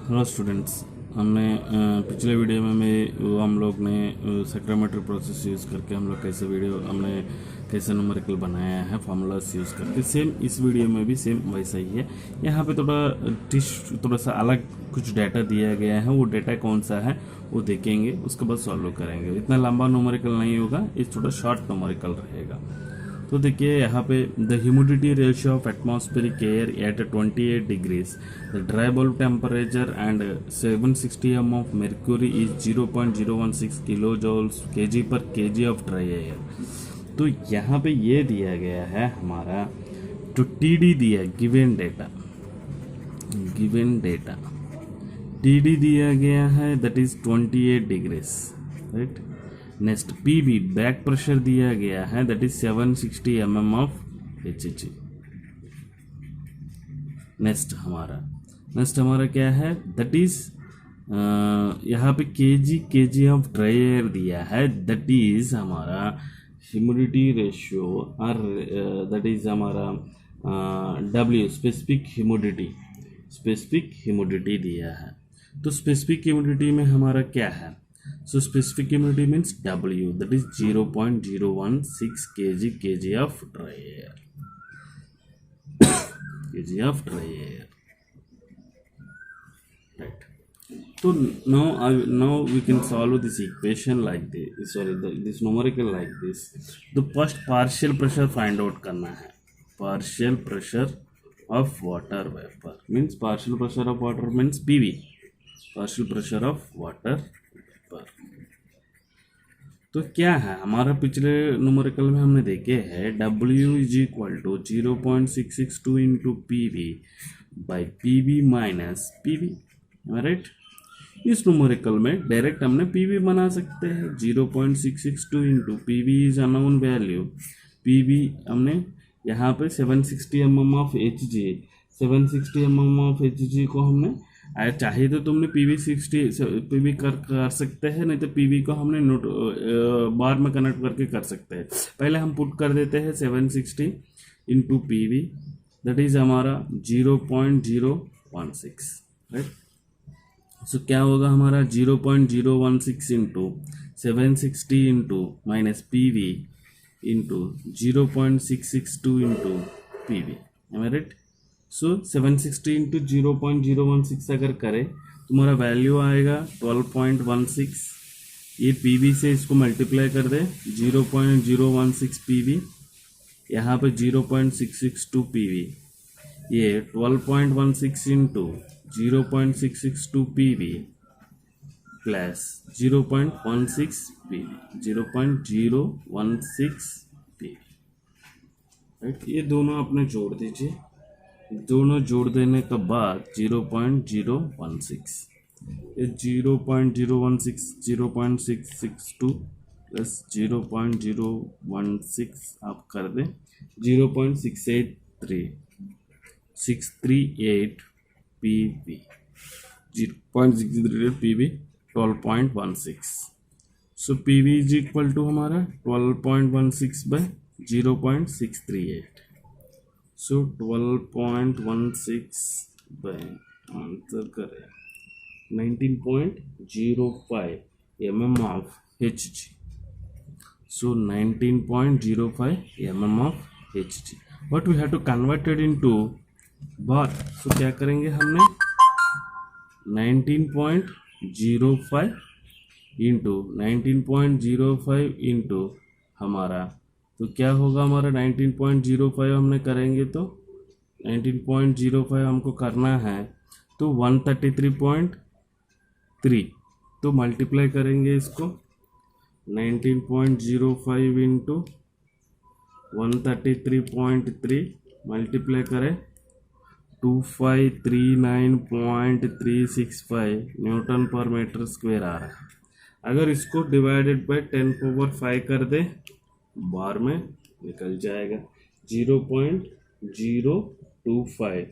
Hello students, हमने पिछले video में हम लोग ने सेक्रोमेट्री प्रोसेस यूज़ करके हम लोग कैसे न्यूमेरिकल बनाया है फार्मूलास यूज़ करके। सेम इस वीडियो में भी सेम वैसा ही है। यहाँ पे थोड़ा सा अलग कुछ डाटा दिया गया है। वो डाटा कौन सा है वो देखेंगे, उसके बाद सॉल्व करेंगे। इतना लंबा न्यूमेरिकल नहीं होगा, ये थोड़ा शॉर्ट न्यूमेरिकल रहेगा। तो देखिए यहाँ पे the humidity ratio of atmospheric air at 28 degrees, the dry bulb temperature and 760 m of mercury is 0.016 kilo joules kg पर kg ऑफ ड्राई एयर। तो यहाँ पे ये दिया गया है हमारा, तो TD दिया गिवन डेटा TD दिया गया है, that is 28 degrees, right. Next PB back pressure दिया गया है, that is 760 mm of HG। Next हमारा क्या है, दैट इज यहाँ पे kg ऑफ ड्राई एयर दिया है, दैट इज हमारा ह्यूमिडिटी रेशियो और दैट इज हमारा W स्पेसिफिक ह्यूमिडिटी दिया है। तो स्पेसिफिक ह्यूमिडिटी में हमारा क्या है, so specific humidity means W, that is 0.016 kg of dry air right. So now we can solve this equation like this, this numerical like this. The first partial pressure find out करना है। partial pressure of water vapor means partial pressure of water means PV, partial pressure of water vapor। तो क्या है हमारा, पिछले numerical में हमने देखे हैं W is equal to 0.662 into PV by PV minus PV, right. इस न्यूमेरिकल में डायरेक्ट हमने पीवी बना सकते हैं। 0.662 into PV is unknown value. PV हमने यहाँ पे 760 mm of HG, 760 mm of HG को हमने चाहिए तो तुमने पीवी कर सकते हैं, नहीं तो पीवी को हमने नोट बार में कनेक्ट करके कर सकते हैं। पहले हम पुट कर देते हैं 760 इंटू पीवी, दैट इज हमारा 0.016, राइट। सो क्या होगा हमारा 0.016 into 760 into minus PV into 0.662 into PV, right. So 760 into 0.016 अगर करें तो हमारा वैल्यू आएगा 12.16। ये पीवी से इसको मल्टीप्लाई कर दे, 0.016 पीवी, यहाँ पे 0.662 पीवी, ये 12.16 into 0.662 PV plus 0.16 PV, 0.016 PV, right. ये दोनों आपने जोड़ दीजिए। दोनों जोड़ देने के बाद 0.016, ये 0.016 0.662 प्लस 0.016 आप कर दें 0.638 PV, 0.638 PV 12.16। So PV is equal to हमारा 12.16 बाय 0.638। सो 12.16 बाय आंसर करें 19.05 mm of HG। So 19.05 mm of HG, but we have to converted into bar. So क्या करेंगे हमने 19.05 इंटू हमारा, तो क्या होगा हमारा 19.05 हमने करेंगे तो 19.05 हमको करना है तो 133.3, तो मल्टीप्लाई करेंगे इसको 19.05 इंटू 133.3 मल्टीप्लाई करें 2539.365 न्यूटन पर मीटर स्क्वायर आ रहा है। अगर इसको डिवाइडेड बाय 10⁵ कर दे बार में निकल जाएगा 0.025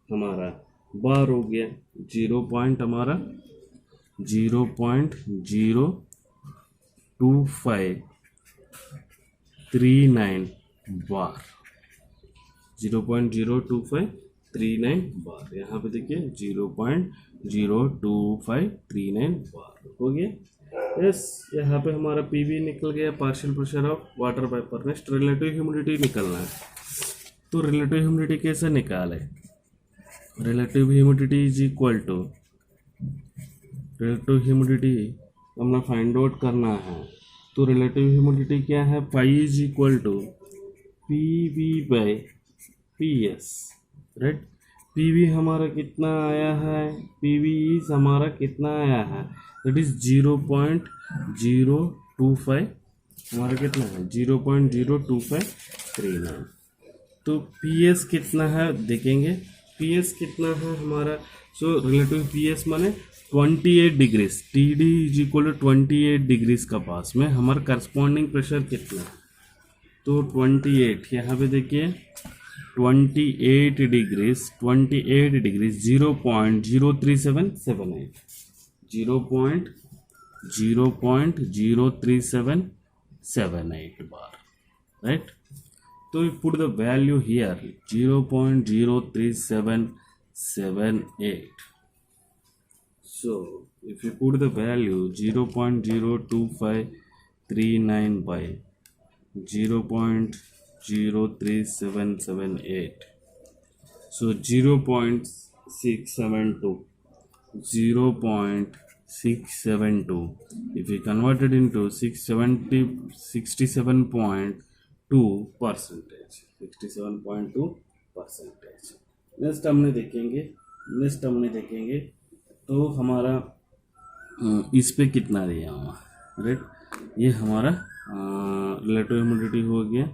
हमारा बार हो गया, 0.02539 बार, 0.025 0.02539 बार। यहाँ पे देखिए 0.02539 बार हो गया। यस, यहाँ पे हमारा पीवी निकल गया, partial pressure of water vapour. Next relative humidity निकलना है। तो रिलेटिव ह्यूमिडिटी कैसे निकाले? Relative humidity is equal to, relative humidity हमें फाइंड आउट करना है। तो रिलेटिव ह्यूमिडिटी क्या है? Phi is equal to P V by P S, right. P V हमारा कितना आया है? पी वी इज हमारा कितना आया है? दैट इज 0.025, हमारा कितना है? 0.02539। तो पी एस कितना है देखेंगे, पी एस कितना है हमारा। सो रिलेटिव पी एस माने 28 degrees, T D is equal to 28 degrees का पास में हमारा करस्पॉन्डिंग प्रेशर कितना है? तो 28, यहाँ पे देखिए 28 डिग्रीज, 0.03778, 0.03778 बार, राइट। तो we put the value here 0.03778. So if you put the value 0.02539 by 0.03778, so 0.672, 0.672, if we convert it into 67.2%, 67.2%। Next हमने देखेंगे तो हमारा इस पे कितना दिया हुआ, राइट। ये हमारा रिलेटिव ह्यूमिडिटी हो गया।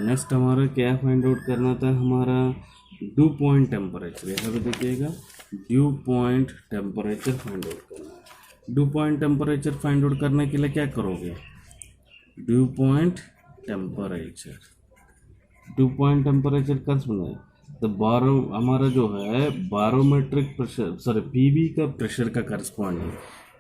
नेक्स्ट हमारा क्या फाइंड आउट करना था? हमारा ड्यू पॉइंट टेम्परेचर। यहाँ पे देखिएगा due point temperature find out करना है। Due point temperature find out करने के लिए क्या करोगे? ड्यू पॉइंट टेम्परेचर का सुना है तो हमारा जो है बारोमेट्रिक प्रेशर, सॉरी पीवी का प्रेशर का करस्पॉन्डिंग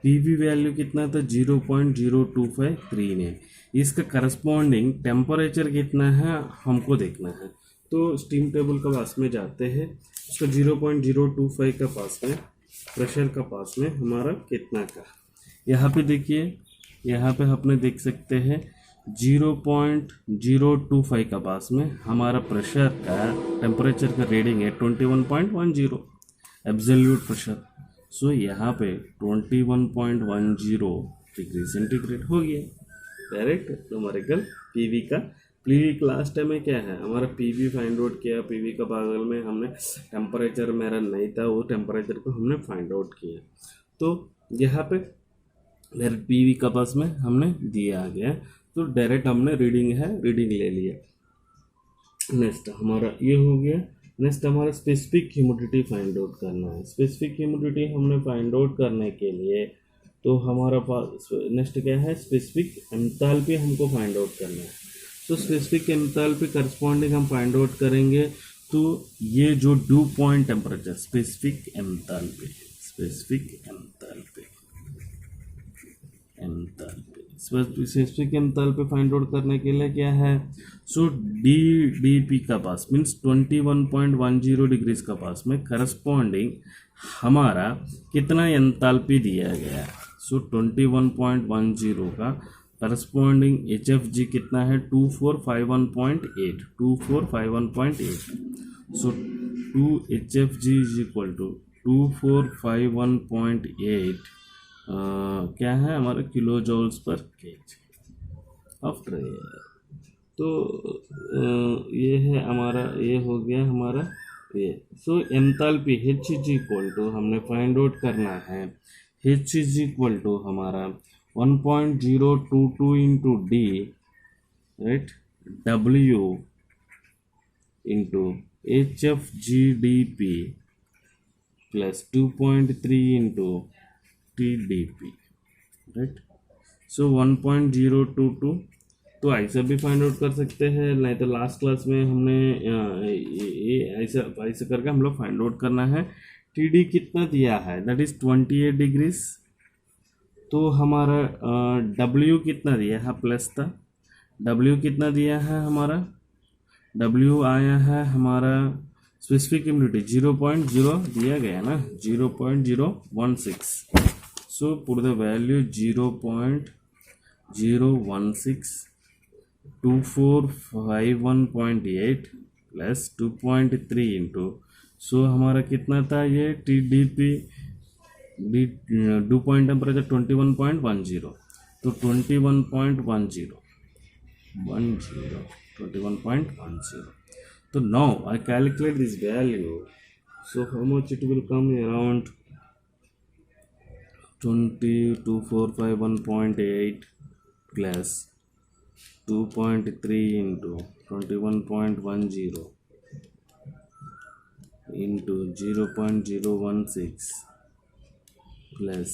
पीवी वैल्यू कितना था? 0.02539। इसका करस्पॉन्डिंग टेम्परेचर कितना है हमको देखना है। तो स्टीम टेबल का पास में जाते हैं, उसका 0.025 का पास में प्रेशर का पास में हमारा कितना का, यहाँ पे देखिए, यहाँ पे अपने देख सकते हैं 0.025 का पास में हमारा प्रेशर का टेम्परेचर का रीडिंग है 21.10 एब्सोल्यूट प्रेशर। सो यहाँ पे 21.10 डिग्री सेंटीग्रेड हो गया। डायरेक्ट न्यूमेरिकल पीवी का, पीवी क्लास टाइम में क्या है हमारा पीवी फाइंड आउट किया। पीवी का बगल में हमने टेम्परेचर मेरा नहीं था, वो टेम्परेचर को हमने फाइंड आउट किया। तो यहाँ पे डायरेक्ट पीवी का पास में हमने दिया गया, तो डायरेक्ट हमने रीडिंग ले लिया। नेक्स्ट हमारा ये हो गया। नेक्स्ट हमारा स्पेसिफिक ह्यूमिडिटी फाइंड आउट करना है। स्पेसिफिक ह्यूमिडिटी हमने फाइंड आउट करने के लिए तो हमारा पास नेक्स्ट क्या है? स्पेसिफिक एंथैल्पी हमको फाइंड आउट करना है। तो स्पेसिफिक एंथैल्पी करस्पॉन्डिंग हम फाइंड आउट करेंगे। तो ये जो due point temperature, specific enthalpy specific enthalpy find out करने के लिए क्या है? सो डीडीपी का पास मीन्स 21.10 डिग्रीज का पास में करस्पॉन्डिंग हमारा कितना एंथैल्पी दिया गया है। सो 21.10 का करस्पॉन्डिंग HFG कितना है? 2451.8। So 2 HFG is equal to 2451.8 क्या है हमारा? Kilo joules per KG after year. तो ये है हमारा, ये हो गया हमारा ये। So enthalpy H is equal to हमने फाइंड आउट करना है। H इज इक्वल टू हमारा 1.022 into D, right, W into HFGDP plus 2.3 into TDP, right. So 1.022 तो ऐसा भी फाइंड आउट कर सकते हैं, नहीं तो लास्ट क्लास में हमने ये ऐसा करके हम लोग फाइंड आउट करना है। TD कितना दिया है? That is 28 degrees. तो हमारा W कितना दिया है? प्लस था। W कितना दिया है हमारा? W आया है हमारा स्पेसिफिक ह्यूमिडिटी 0.0 दिया गया ना, 0.016. So put the value 0.016 2451.8 plus 2.3 into, सो हमारा कितना था ये T D P due point temperature 21.10, तो 21.10. So now I calculate this value. So how much it will come? Around 22451.8 plus 2.3 into 21.10 into 0.016 plus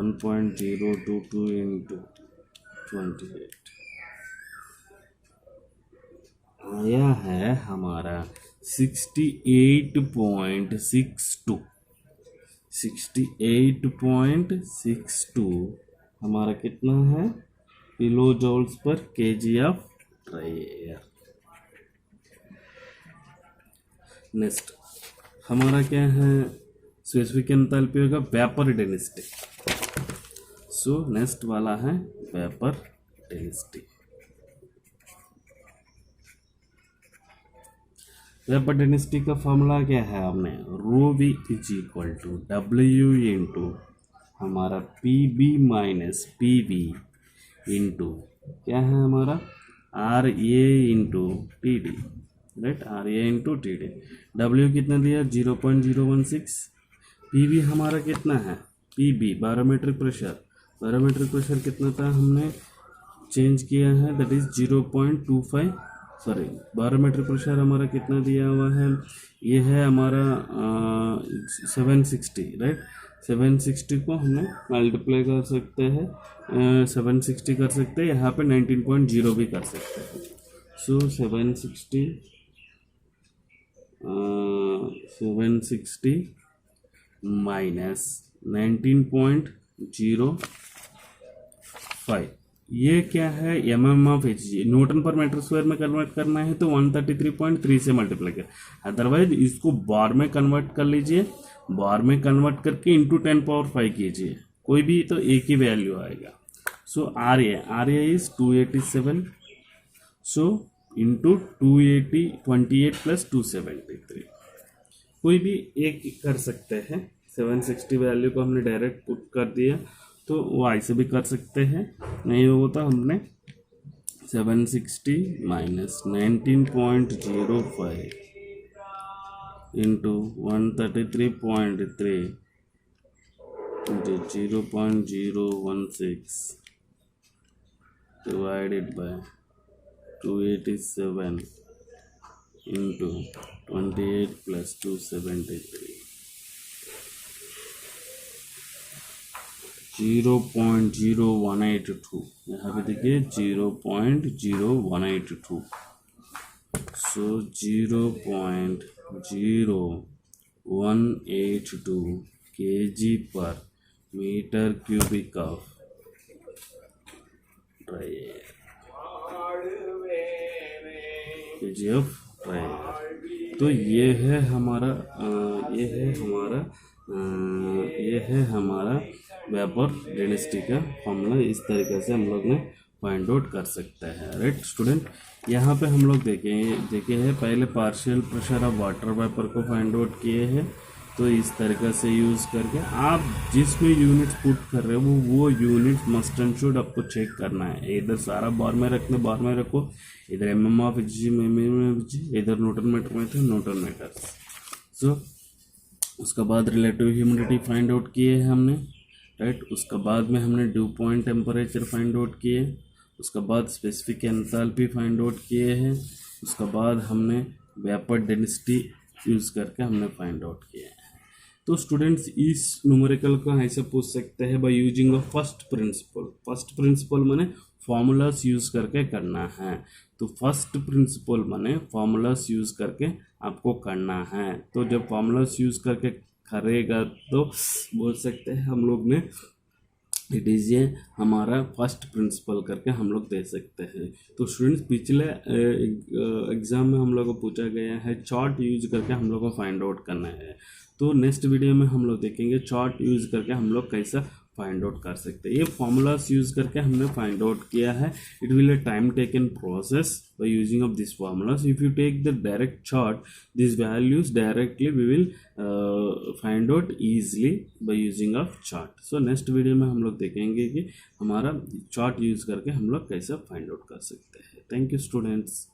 1.022 into 28 आया है हमारा 68.62. 68.62 हमारा कितना है kilo joules per KG of dry air. Next हमारा क्या है स्पेसिफिक एंथैल्पी होगा वेपर डेंसिटी. सो नेक्स्ट वाला है वेपर डेंसिटी. वेपर डेंसिटी का फॉर्मूला क्या है हमने rho V is equal to W into हमारा P B minus P V into क्या है हमारा R A into T D. Right, R A into T D. W कितना दिया 0.016. पी वी हमारा कितना है P B barometric pressure. Barometric pressure कितना था हमने चेंज किया है that is 0.25. Sorry barometric pressure हमारा कितना दिया हुआ है ये है हमारा 760. राइट, 760 को हमने मल्टीप्लाई कर सकते हैं 760 कर सकते हैं, यहाँ पे 19.0 भी कर सकते हैं. सो 760 माइनस 19.05 ये क्या है mm of H G. Newton पर मीटर स्क्वायर में कन्वर्ट करना है तो 133.3 से मल्टीप्लाई कर. अदरवाइज इसको बार में कन्वर्ट कर लीजिए, बार में कन्वर्ट करके इंटू 10⁵ कीजिए, कोई भी तो एक ही वैल्यू आएगा. So R A is 287. So into 28 plus 273 कोई भी एक कर सकते हैं. 760 वैल्यू को हमने डायरेक्ट पुट कर दिया तो वो ऐसे भी कर सकते हैं, नहीं हो तो हमने 760 minus 19.05 into 133.3 into 0.016 divided by 287 into 28 plus 273 0.0182. यहाँ पे देखिए 0.0182. So 0.0182 kg per metre cubic of dry air. kg of dry air. तो ये है हमारा वेपर डेंसिटी का फॉर्मूला. इस तरीके से हम लोग ने फाइंड आउट कर सकते हैं. राइट स्टूडेंट, यहाँ पे हम लोग देखे हैं पहले partial pressure of water vapour को फाइंड आउट किए हैं. तो इस तरीके से यूज़ करके आप जिसमें यूनिट्स पुट कर रहे हो वो यूनिट्स मस्ट एंड शुड आपको चेक करना है. इधर सारा बार में रखो, इधर mm ऑफ एच जी में इधर न्यूटन मीटर में थे न्यूटन मीटर. सो उसके बाद रिलेटिव ह्यूमिडिटी फाइंड आउट किए हैं हमने. राइट, उसके बाद में हमने due point temperature find out किए, उसके बाद स्पेसिफिक एंथैल्पी फाइंड आउट किए हैं, उसके बाद हमने वेपर डेंसिटी यूज़ करके हमने फाइंड आउट किए हैं. तो स्टूडेंट्स इस न्यूमेरिकल का ऐसे पूछ सकते हैं by using a first principle. First principle माने फॉर्मूलास यूज़ करके करना है. तो फर्स्ट प्रिंसिपल माने फॉर्मूलास यूज़ करके आपको करना है. तो जब फॉर्मूलास यूज़ करके करेगा तो बोल सकते हैं हम लोग ने इट इज़ ये हमारा फर्स्ट प्रिंसिपल करके हम लोग दे सकते हैं। तो स्टूडेंट्स पिछले एग्ज़ाम में हम लोग को पूछा गया है चार्ट यूज करके हम लोग को फाइंड आउट करना है। तो नेक्स्ट वीडियो में हम लोग देखेंगे चार्ट यूज करके हम लोग कैसा फाइंड आउट कर सकते हैं। ये फॉर्मूलास यूज करके हमने फाइंड आउट किया है। It will a time taken process by using of this formulas. If you take the direct chart, these values directly we will find out easily by using of chart. So next video में हम लोग देखेंगे कि हमारा chart use करके हम लोग कैसे फाइंड आउट कर सकते हैं। Thank you students.